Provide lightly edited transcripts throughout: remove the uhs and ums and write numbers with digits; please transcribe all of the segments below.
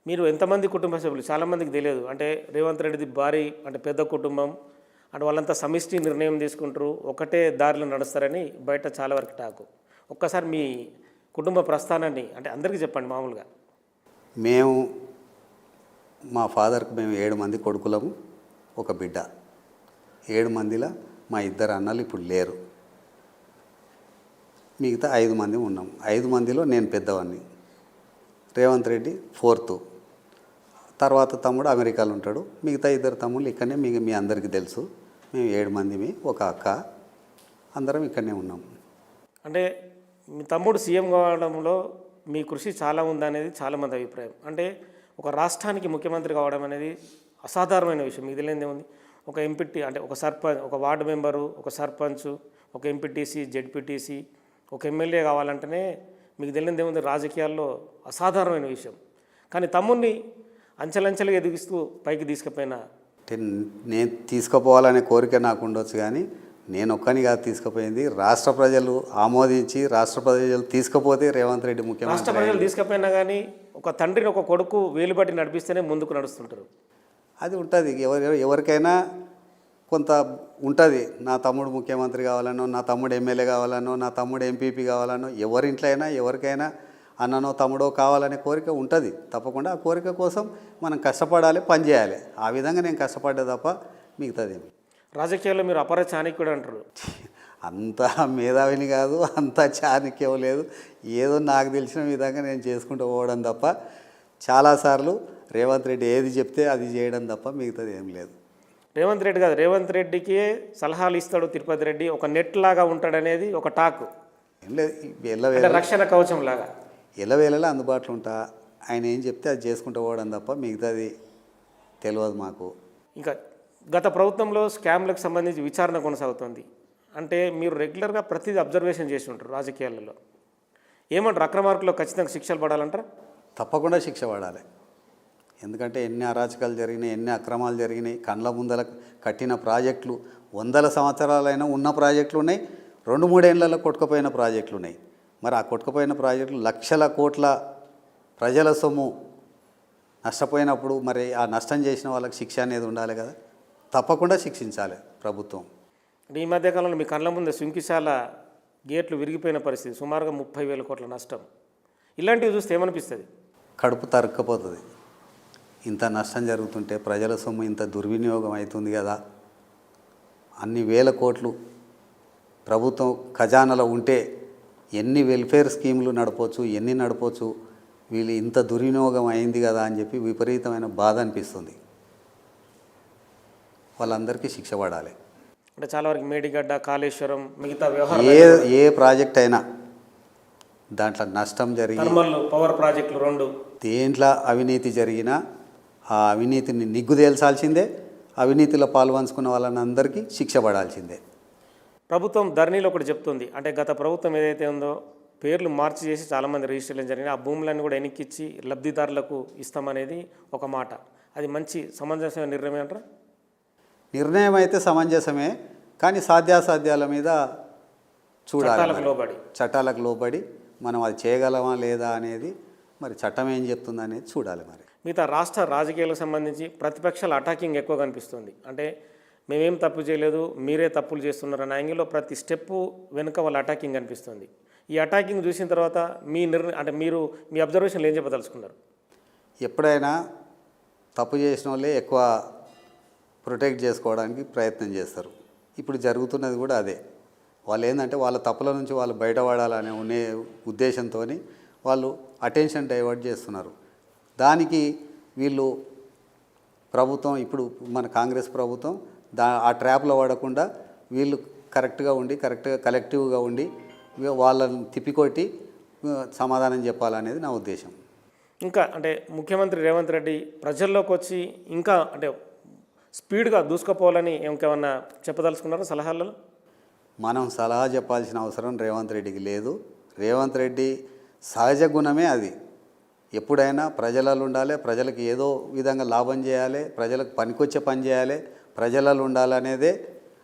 మీరు ఎంతమంది కుటుంబ సభ్యులు? చాలామందికి తెలియదు. అంటే రేవంత్ రెడ్డిది భారీ అంటే పెద్ద కుటుంబం. అంటే వాళ్ళంతా సమిష్టి నిర్ణయం తీసుకుంటారు. ఒకటే దారిలో నడుస్తారని బయట చాలా వరకు టాకు. ఒక్కసారి మీ కుటుంబ ప్రస్థానాన్ని అంటే అందరికీ చెప్పండి మామూలుగా. మేము మా ఫాదర్కి మేము 7 మంది కొడుకులము, ఒక బిడ్డ. 7 మందిలో మా 2 అన్నలు ఇప్పుడు లేరు. మిగతా 5 మంది ఉన్నాం. 5 మందిలో నేను పెద్దవాడిని. రేవంత్ రెడ్డి 4th. తర్వాత తమ్ముడు అమెరికాలో ఉంటాడు. మిగతా 2 తమ్ముళ్ళు ఇక్కడనే మీ అందరికీ తెలుసు. మేము 7 మందిమి, ఒక అక్క, అందరం ఇక్కడనే ఉన్నాం. అంటే మీ తమ్ముడు సీఎం కావడంలో మీ కృషి చాలా ఉందనేది చాలామంది అభిప్రాయం. అంటే ఒక రాష్ట్రానికి ముఖ్యమంత్రి కావడం అనేది అసాధారణమైన విషయం. మీకు తెలియదే ఉంది. ఒక ఎంపీటీ అంటే ఒక సర్పంచ్, ఒక వార్డు మెంబరు, ఒక సర్పంచ్, ఒక ఎంపీటీసీ, జెడ్పీటీసీ, ఒక ఎమ్మెల్యే కావాలంటేనే మీకు తెలియదే ఉంది, రాజకీయాల్లో అసాధారణమైన విషయం. కానీ తమ్ముడిని అంచెలంచెలుగా ఎదిగిస్తూ పైకి తీసుకుపోయినా నేను తీసుకుపోవాలనే కోరిక నాకు ఉండొచ్చు, కానీ నేను ఒక్కని కాదు తీసుకుపోయింది. రాష్ట్ర ప్రజలు ఆమోదించి రాష్ట్ర ప్రజలు తీసుకుపోతే రేవంత్ రెడ్డి ముఖ్యమంత్రి. రాష్ట్ర ప్రజలు తీసుకుపోయినా కానీ ఒక తండ్రిని ఒక కొడుకు వేలుబట్టి నడిపిస్తేనే ముందుకు నడుస్తుంటారు. అది ఉంటుంది. ఎవరికైనా కొంత ఉంటుంది. నా తమ్ముడు ముఖ్యమంత్రి కావాలనో, నా తమ్ముడు ఎమ్మెల్యే కావాలనో, నా తమ్ముడు ఎంపీపీ కావాలనో, ఎవరింట్లో అయినా ఎవరికైనా అన్ననో తమ్ముడో కావాలనే కోరిక ఉంటుంది. తప్పకుండా ఆ కోరిక కోసం మనం కష్టపడాలి, పనిచేయాలి. ఆ విధంగా నేను కష్టపడ్డా తప్ప మిగతాదేమి. రాజకీయాల్లో మీరు అపర చాణక్యుడు అంటారు. అంత మేధావిని కాదు, అంత చాణక్యం లేదు. ఏదో నాకు తెలిసిన విధంగా నేను చేసుకుంటూ పోవడం తప్ప, చాలాసార్లు రేవంత్ రెడ్డి ఏది చెప్తే అది చేయడం తప్ప మిగతాది ఏం లేదు. రేవంత్ రెడ్డి కాదు, రేవంత్ రెడ్డికి సలహాలు ఇస్తాడు తిరుపతి రెడ్డి, ఒక నెట్ లాగా ఉంటాడనేది ఒక టాక్. ఏం లేదు, రక్షణ కవచం లాగా ఎల్లవేళలా అందుబాటులో ఉంటా. ఆయన ఏం చెప్తే అది చేసుకుంటూ పోవడం తప్ప మిగతాది తెలియదు మాకు. ఇంకా గత ప్రభుత్వంలో స్కామ్లకు సంబంధించి విచారణ కొనసాగుతుంది. అంటే మీరు రెగ్యులర్గా ప్రతిదీ అబ్జర్వేషన్ చేసి ఉంటారు రాజకీయాలలో. ఏమంటారు, అక్రమార్కుల్లో ఖచ్చితంగా శిక్షలు పడాలంటారా? తప్పకుండా శిక్ష పడాలి. ఎందుకంటే ఎన్ని అరాచకాలు జరిగినాయి, ఎన్ని అక్రమాలు జరిగినాయి. కండ్ల ముందల కట్టిన ప్రాజెక్టులు 100 సంవత్సరాలైనా ఉన్న ప్రాజెక్టులు ఉన్నాయి, 2-3 ఏళ్లలో కొట్టుకుపోయిన ప్రాజెక్టులు ఉన్నాయి. మరి ఆ కొట్టుకుపోయిన ప్రాజెక్టులు లక్షల కోట్ల ప్రజల సొమ్ము నష్టపోయినప్పుడు మరి ఆ నష్టం చేసిన వాళ్ళకి శిక్ష అనేది ఉండాలి కదా. తప్పకుండా శిక్షించాలి ప్రభుత్వం. అంటే ఈ మధ్యకాలంలో మీ కళ్ళ ముందే సుంకిశాల గేట్లు విరిగిపోయిన పరిస్థితి, సుమారుగా 30,000 కోట్ల నష్టం. ఇలాంటివి చూస్తే ఏమనిపిస్తుంది? కడుపు తరుక్కపోతుంది. ఇంత నష్టం జరుగుతుంటే ప్రజల సొమ్ము ఇంత దుర్వినియోగం అవుతుంది కదా. అన్ని వేల కోట్లు ప్రభుత్వం ఖజానాలో ఉంటే ఎన్ని వెల్ఫేర్ స్కీములు నడపవచ్చు, ఎన్ని నడపవచ్చు. వీళ్ళు ఇంత దుర్వినియోగం అయింది కదా అని చెప్పి విపరీతమైన బాధ అనిపిస్తుంది. వాళ్ళందరికీ శిక్ష పడాలి. అంటే చాలా వరకు మేడిగడ్డ, కాళేశ్వరం, మిగతా వ్యవహారం ఏ ప్రాజెక్ట్ అయినా దాంట్లో నష్టం జరిగి, పవర్ ప్రాజెక్టులు 2 దేంట్లో అవినీతి జరిగినా ఆ అవినీతిని నిగ్గుదేల్చాల్సిందే. అవినీతిలో పాల్పంచుకున్న వాళ్ళని అందరికీ శిక్ష పడాల్సిందే. ప్రభుత్వం ధరణిలో ఒకటి చెప్తుంది. అంటే గత ప్రభుత్వం ఏదైతే ఉందో పేర్లు మార్చి చేసి చాలామంది రిజిస్ట్రేషన్ జరిగినాయి. ఆ భూములన్నీ కూడా వెనక్కిచ్చి లబ్ధిదారులకు ఇస్తామనేది ఒక మాట. అది మంచి సమంజసమైన నిర్ణయం అంటారా? నిర్ణయం అయితే సమంజసమే, కానీ సాధ్యాసాధ్యాల మీద చూడాలి. చట్టాలకు లోబడి మనం అది చేయగలమా లేదా అనేది మరి చట్టం ఏం చెప్తుంది అనేది చూడాలి. మరి మిగతా రాష్ట్ర రాజకీయాలకు సంబంధించి ప్రతిపక్షాల అటాకింగ్ ఎక్కువ కనిపిస్తుంది. అంటే మేమేం తప్పు చేయలేదు, మీరే తప్పులు చేస్తున్నారు అన్న యాంగిల్లో ప్రతి స్టెప్పు వెనుక వాళ్ళ అటాకింగ్ కనిపిస్తుంది. ఈ అటాకింగ్ చూసిన తర్వాత మీ అంటే మీరు మీ అబ్జర్వేషన్లు ఏం చెప్పదలుచుకున్నారు? ఎప్పుడైనా తప్పు చేసిన వాళ్ళే ఎక్కువ ప్రొటెక్ట్ చేసుకోవడానికి ప్రయత్నం చేస్తారు. ఇప్పుడు జరుగుతున్నది కూడా అదే. వాళ్ళు ఏంటంటే వాళ్ళ తప్పుల నుంచి వాళ్ళు బయటపడాలనే ఉద్దేశంతో వాళ్ళు అటెన్షన్ డైవర్ట్ చేస్తున్నారు. దానికి వీళ్ళు ప్రభుత్వం, ఇప్పుడు మన కాంగ్రెస్ ప్రభుత్వం ఆ ట్రాప్లో పడకుండా వీళ్ళు కరెక్ట్గా ఉండి, కరెక్ట్గా కలెక్టివ్గా ఉండి వాళ్ళని తిప్పికొట్టి సమాధానం చెప్పాలనేది నా ఉద్దేశం. ఇంకా అంటే ముఖ్యమంత్రి రేవంత్ రెడ్డి ప్రజల్లోకి వచ్చి ఇంకా అంటే స్పీడ్గా దూసుకుపోవాలని ఇంకేమన్నా చెప్పదలుచుకున్నారా సలహాలలో? మనం సలహా చెప్పాల్సిన అవసరం రేవంత్ రెడ్డికి లేదు. రేవంత్ రెడ్డి సహజ గుణమే అది. ఎప్పుడైనా ప్రజలలో ఉండాలి, ప్రజలకు ఏదో విధంగా లాభం చేయాలి, ప్రజలకు పనికొచ్చే పని చేయాలి, ప్రజలలో ఉండాలనేదే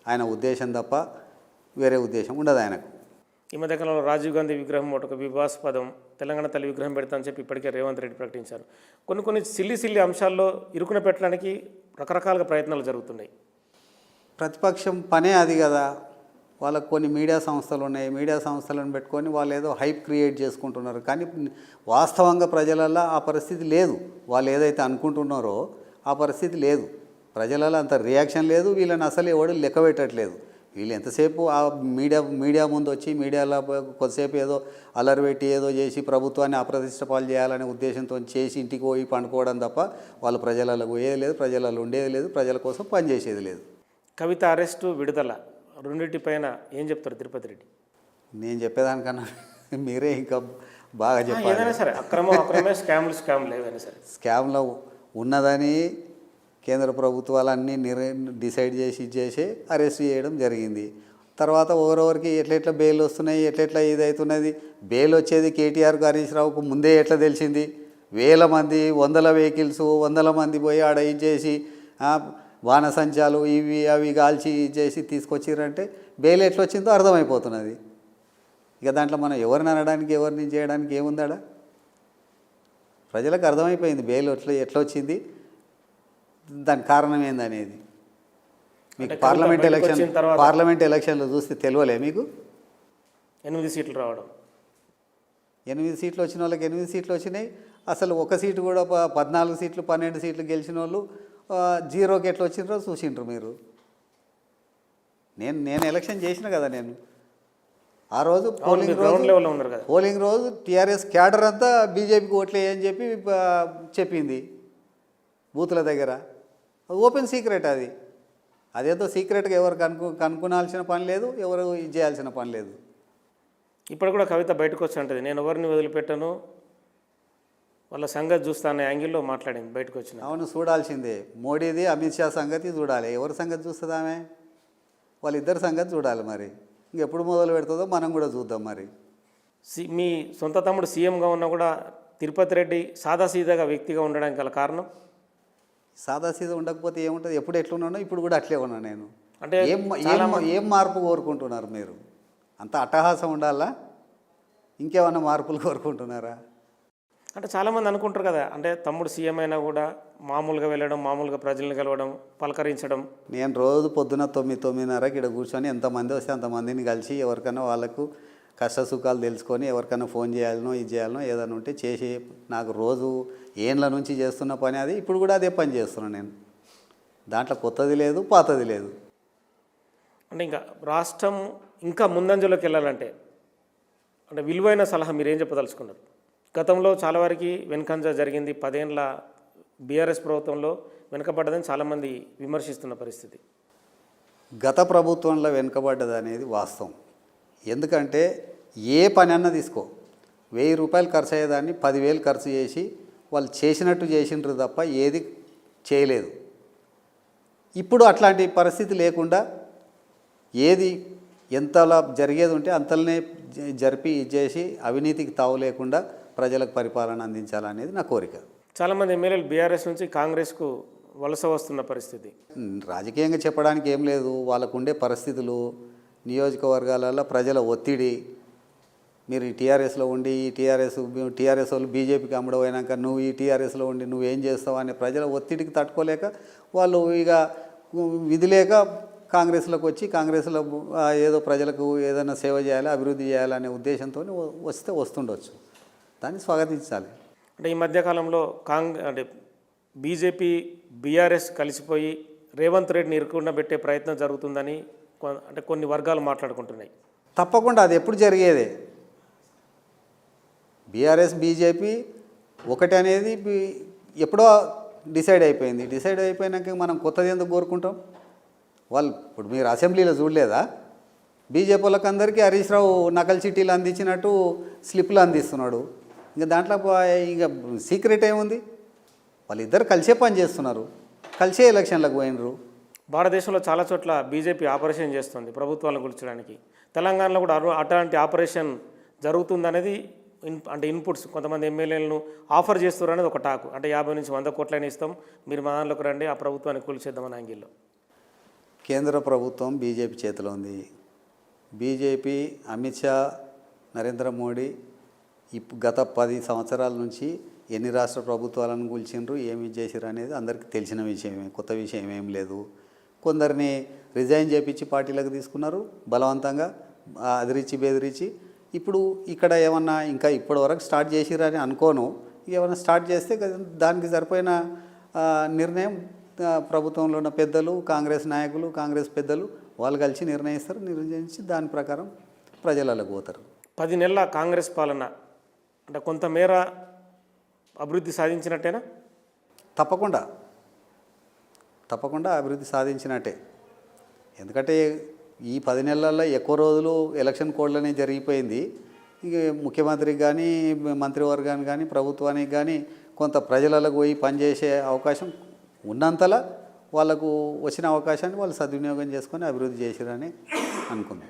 ఆయన ఉద్దేశం తప్ప వేరే ఉద్దేశం ఉండదు ఆయనకు. ఈ మధ్యకాలంలో రాజీవ్ గాంధీ విగ్రహం ఒక వివాదాస్పదం తెలంగాణ తల్లి విగ్రహం పెడతామని చెప్పి ఇప్పటికే రేవంత్ రెడ్డి ప్రకటించారు. కొన్ని సిల్లి అంశాల్లో ఇరుకున పెట్టడానికి రకరకాలుగా ప్రయత్నాలు జరుగుతున్నాయి. ప్రతిపక్షం పనే అది కదా. వాళ్ళకు కొన్ని మీడియా సంస్థలు ఉన్నాయి. మీడియా సంస్థలను పెట్టుకొని వాళ్ళు ఏదో హైప్ క్రియేట్ చేసుకుంటున్నారు. కానీ వాస్తవంగా ప్రజలల్లో ఆ పరిస్థితి లేదు. వాళ్ళు ఏదైతే అనుకుంటున్నారో ఆ పరిస్థితి లేదు. ప్రజలలో అంత రియాక్షన్ లేదు. వీళ్ళని అసలు ఎవడు లెక్క పెట్టట్లేదు. వీళ్ళు ఎంతసేపు ఆ మీడియా ముందు వచ్చి మీడియాలో కొద్దిసేపు ఏదో అల్లరి పెట్టి ఏదో చేసి ప్రభుత్వాన్ని అప్రతిష్ట పాలు చేయాలనే ఉద్దేశంతో చేసి ఇంటికి పోయి పండుకోవడం తప్ప వాళ్ళు ప్రజలలో పోయేది లేదు, ప్రజలలో ఉండేది లేదు, ప్రజల కోసం పనిచేసేది లేదు. కవిత అరెస్టు, విడుదల రెండింటిపైన ఏం చెప్తారు తిరుపతి రెడ్డి? నేను చెప్పేదానికన్నా మీరే ఇంకా బాగా చెప్పాలి. ఏదైనా సరే అక్రమే, స్కామ్లు ఏదైనా సరే స్కామ్లో ఉన్నదని కేంద్ర ప్రభుత్వాలన్నీ డిసైడ్ చేసి అరెస్ట్ చేయడం జరిగింది. తర్వాత ఓవరోవరికి ఎట్లెట్లా బెయిల్ వస్తున్నాయి, ఎట్లెట్లా ఇది అవుతున్నది. బెయిల్ వచ్చేది కేటీఆర్కు, హరీష్ రావుకు ముందే ఎట్లా తెలిసింది? వేల మంది, వందల వెహికల్స్, వందల మంది పోయి ఆడ ఇచ్చేసి బాణసంచాలు ఇవి అవి కాల్చి చేసి తీసుకొచ్చిరంటే బెయిల్ ఎట్లా వచ్చిందో అర్థమైపోతున్నది. ఇక దాంట్లో మనం ఎవరిని అనడానికి ఎవరిని చేయడానికి ఏముందాడా? ప్రజలకు అర్థమైపోయింది బెయిల్ ఎట్లా వచ్చింది, దానికి కారణం ఏందనేది. మీకు పార్లమెంట్ ఎలక్షన్లు చూస్తే తెలియలే మీకు? 8 సీట్లు రావడం, 8 సీట్లు వచ్చిన వాళ్ళకి 8 సీట్లు వచ్చినాయి. అసలు ఒక సీటు కూడా 14 సీట్లు 12 సీట్లు గెలిచిన వాళ్ళు జీరోకి ఎట్లా వచ్చిండ్రో చూసిండ్రు మీరు. నేను ఎలక్షన్ చేసిన కదా. నేను ఆ రోజు పోలింగ్ రోజు టీఆర్ఎస్ క్యాడర్ అంతా బీజేపీకి ఓట్లేయని చెప్పి చెప్పింది బూతుల దగ్గర. ఓపెన్ సీక్రెట్ అది. అదేదో సీక్రెట్గా ఎవరు కనుక్కునాల్సిన పని లేదు, ఎవరు ఇది చేయాల్సిన పని లేదు. ఇప్పుడు కూడా కవిత బయటకు వచ్చి అంటది, నేను ఎవరిని వదిలిపెట్టను, వాళ్ళ సంగతి చూస్తానే యాంగిల్లో మాట్లాడింది బయటకు వచ్చిన. అవును, చూడాల్సిందే. మోడీది, అమిత్ షా సంగతి చూడాలి. ఎవరి సంగతి చూస్తుంది ఆమె? వాళ్ళిద్దరి సంగతి చూడాలి. మరి ఇంకెప్పుడు మొదలు పెడుతుందో మనం కూడా చూద్దాం. మరి మీ సొంత తమ్ముడు సీఎంగా ఉన్నా కూడా తిరుపతి రెడ్డి సాదాసీదాగా వ్యక్తిగా ఉండడానికి గల కారణం? సాదాసీదా ఉండకపోతే ఏముంటుంది? ఎప్పుడు ఎట్లున్నానో ఇప్పుడు కూడా అట్లే ఉన్నాను నేను. అంటే ఏం మార్పు కోరుకుంటున్నారు మీరు? అంత అట్టహాసం ఉండాలా? ఇంకేమన్నా మార్పులు కోరుకుంటున్నారా? అంటే చాలామంది అనుకుంటారు కదా, అంటే తమ్ముడు సీఎం అయినా కూడా మామూలుగా వెళ్ళడం, మామూలుగా ప్రజల్ని కలవడం, పలకరించడం. నేను రోజు పొద్దున 9-9:30 ఇక్కడ కూర్చొని ఎంతమంది వస్తే అంతమందిని కలిసి ఎవరికైనా వాళ్ళకు కష్ట సుఖాలు తెలుసుకొని ఎవరికైనా ఫోన్ చేయాలనో ఇది చేయాలనో ఏదైనా ఉంటే చేసి, నాకు రోజు ఏండ్ల నుంచి చేస్తున్న పని అది. ఇప్పుడు కూడా అదే పని చేస్తున్నాను నేను. దాంట్లో కొత్తది లేదు, పాతది లేదు. అంటే ఇంకా రాష్ట్రం ఇంకా ముందంజలోకి వెళ్ళాలంటే అంటే విలువైన సలహా మీరు ఏం చెప్పదలుచుకున్నారు? గతంలో చాలా వరకు వెనుకంజ జరిగింది. 10 ఏళ్ళ బీఆర్ఎస్ ప్రభుత్వంలో వెనుకబడ్డదని చాలామంది విమర్శిస్తున్న పరిస్థితి. గత ప్రభుత్వంలో వెనుకబడ్డది అనేది వాస్తవం. ఎందుకంటే ఏ పని అన్నా తీసుకో, 1000 రూపాయలు ఖర్చు అయ్యేదాన్ని 10,000 ఖర్చు చేసి వాళ్ళు చేసినట్టు చేసిండ్రు తప్ప ఏది చేయలేదు. ఇప్పుడు అట్లాంటి పరిస్థితి లేకుండా ఏది ఎంతలా జరిగేది ఉంటే అంతలనే జరిపి చేసి అవినీతికి తావు లేకుండా ప్రజలకు పరిపాలన అందించాలనేది నా కోరిక. చాలామంది ఎమ్మెల్యేలు బీఆర్ఎస్ నుంచి కాంగ్రెస్కు వలస వస్తున్న పరిస్థితి. రాజకీయంగా చెప్పడానికి ఏం లేదు. వాళ్ళకు ఉండే పరిస్థితులు, నియోజకవర్గాలలో ప్రజల ఒత్తిడి. మీరు ఈ టీఆర్ఎస్లో ఉండి ఈ టీఆర్ఎస్ వాళ్ళు బీజేపీకి అమ్ముడపోయినాక నువ్వు ఈ టీఆర్ఎస్లో ఉండి నువ్వేం చేస్తావు అనే ప్రజల ఒత్తిడికి తట్టుకోలేక వాళ్ళు ఇక విధి లేక కాంగ్రెస్లోకి వచ్చి కాంగ్రెస్లో ఏదో ప్రజలకు ఏదైనా సేవ చేయాలి, అభివృద్ధి చేయాలనే ఉద్దేశంతో వస్తుండొచ్చు. దాన్ని స్వాగతించాలి. అంటే ఈ మధ్యకాలంలో అంటే బీజేపీ బీఆర్ఎస్ కలిసిపోయి రేవంత్ రెడ్డిని ఇరుకుండబెట్టే ప్రయత్నం జరుగుతుందని అంటే కొన్ని వర్గాలు మాట్లాడుకుంటున్నాయి. తప్పకుండా అది ఎప్పుడు జరిగేదే. బీఆర్ఎస్ బీజేపీ ఒకటి అనేది ఎప్పుడో డిసైడ్ అయిపోయింది. డిసైడ్ అయిపోయినాక మనం కొత్తది ఎందుకు కోరుకుంటాం? వాళ్ళు ఇప్పుడు మీరు అసెంబ్లీలో చూడలేదా? బీజేపీ వాళ్ళకి అందరికీ హరీష్ రావు నకల్ చిట్టీలు అందించినట్టు స్లిప్లు అందిస్తున్నాడు. ఇంకా దాంట్లో ఇంకా సీక్రెట్ ఏముంది? వాళ్ళిద్దరు కలిసే పని చేస్తున్నారు, కలిసే ఎలక్షన్లకు పోయినరు. భారతదేశంలో చాలా చోట్ల బీజేపీ ఆపరేషన్ చేస్తుంది ప్రభుత్వాలను కూల్చడానికి. తెలంగాణలో కూడా అట్లాంటి ఆపరేషన్ జరుగుతుందనేది అంటే ఇన్పుట్స్ కొంతమంది ఎమ్మెల్యేలను ఆఫర్ చేస్తారు అనేది ఒక టాకు. అంటే 50 నుంచి 100 కోట్లైనా ఇస్తాం, మీరు మా దాంట్లోకి రండి, ఆ ప్రభుత్వాన్ని కూల్చేద్దామని యాంగిల్లో. కేంద్ర ప్రభుత్వం బీజేపీ చేతిలో ఉంది. బీజేపీ, అమిత్ షా, నరేంద్ర మోడీ గత 10 సంవత్సరాల నుంచి ఎన్ని రాష్ట్ర ప్రభుత్వాలను కూల్చిండ్రు, ఏమి చేసిర్రు అనేది అందరికీ తెలిసిన విషయమే, కొత్త విషయం ఏం లేదు. కొందరిని రిజైన్ చేపించి పార్టీలకు తీసుకున్నారు బలవంతంగా, అదిరిచి బెదిరించి. ఇప్పుడు ఇక్కడ ఏమన్నా ఇంకా ఇప్పటి వరకు స్టార్ట్ చేసిరని అనుకోను, ఏమైనా స్టార్ట్ చేస్తే దానికి సరిపోయిన నిర్ణయం ప్రభుత్వంలో ఉన్న పెద్దలు, కాంగ్రెస్ నాయకులు, కాంగ్రెస్ పెద్దలు వాళ్ళు కలిసి నిర్ణయిస్తారు. నిర్ణయించి దాని ప్రకారం ప్రజలకు పోతారు. 10 నెలల కాంగ్రెస్ పాలన అంటే కొంతమేర అభివృద్ధి సాధించినట్టేనా? తప్పకుండా అభివృద్ధి సాధించినట్టే. ఎందుకంటే ఈ 10 నెలల్లో ఎక్కువ రోజులు ఎలక్షన్ కోడ్లనే జరిగిపోయింది. ఇక ముఖ్యమంత్రికి కానీ, మంత్రివర్గానికి కానీ, ప్రభుత్వానికి కానీ కొంత ప్రజలకు పోయి పనిచేసే అవకాశం ఉన్నంతలా వాళ్ళకు వచ్చిన అవకాశాన్ని వాళ్ళు సద్వినియోగం చేసుకొని అభివృద్ధి చేసిరని అనుకున్నాం.